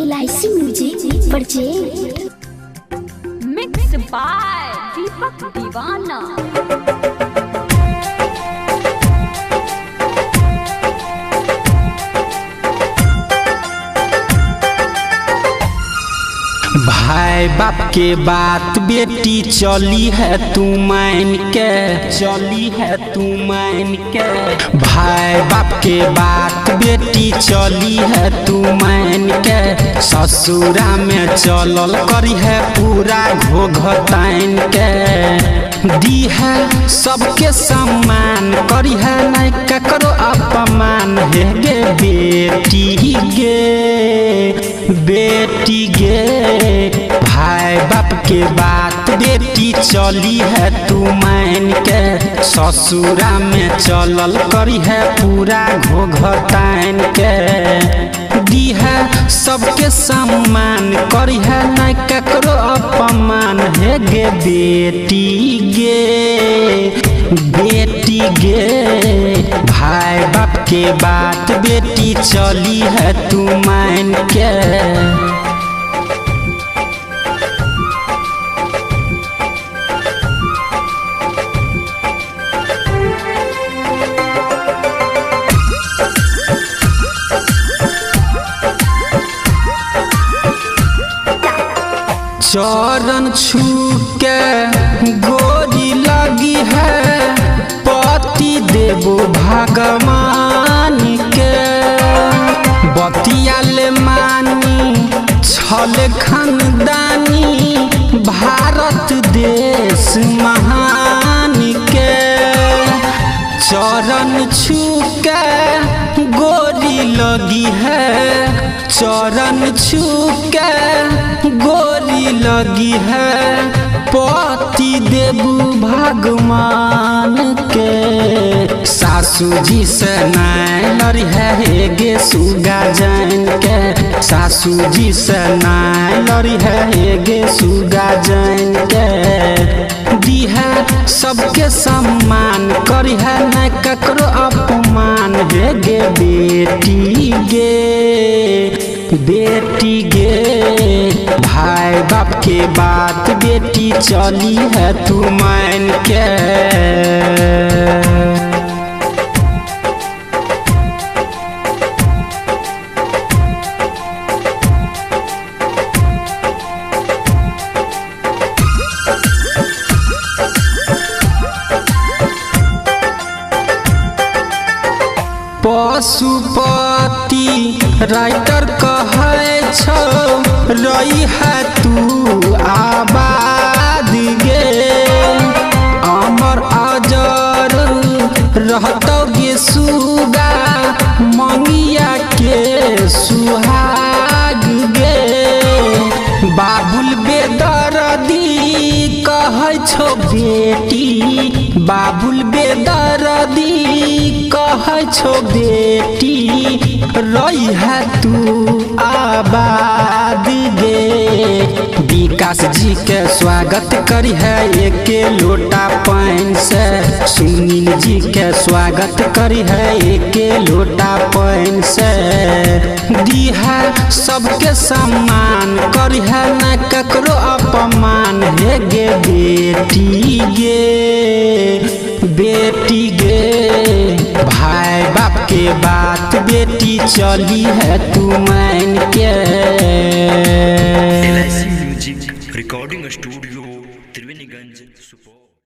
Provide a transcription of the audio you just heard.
LIC music purchase mix by Deepak Deewana. भाई बाप के बात बेटी चली है तू मान के, चली है तू मान के। भाई बाप के बात बेटी चली है तू मान के। ससुरा में चलल करी है पूरा घोघतान के। दी है सबके सम्मान करी है नहीं ककरो अपमान है गे बेटी गे, बेटी गे। भाई बाप के बात बेटी चली है तू मान के। ससुरा में चलल करी है पूरा घोघतान के। दी है सबके सम्मान करी है नहीं ककरो अपमान है गे बेटी गे, बेटी गे। भाई बाप के बात बेटी चली है तू मान के। चरण छू के गोरी लगी है पति देवो भगवान के। बतिया ले मानी छल खानदानी भारत देश महान के। चरण छू के गोरी लगी है, चरण छू के गोरी लगी है पति देवु भगवान के। सासू जी से नहीं लड़ी है गे सुगा जान के। सासू जी से नहीं लड़ी है गे सुगा जान के। दी है सबके सम्मान करी है न ककरो अपमान है गे बेटी गे, बेटी गे। भाई बाप के बात बेटी चली है तू मान के। पशुपति राइटर कहे छो रही है तू आबाद गे। अमर अजर रहतो गे सुगा मंगिया के सुहाग गे। बाबुल बेदर्दी कहे छो बेटी, बाबुल बेदर्दी कहे छो बेटी रही है तू आबाद गे। विकास जी के स्वागत करी है एक लोटा पान से। सुनील जी के स्वागत करी है एक लोटा पान से। दी है सबके सम्मान करी है न ककरो अपमान है गे बेटी गे, बेटी गे। भाई बाप के बात बेटी चली है तू मान के। LIC music recording studio Triveniganj Supaul.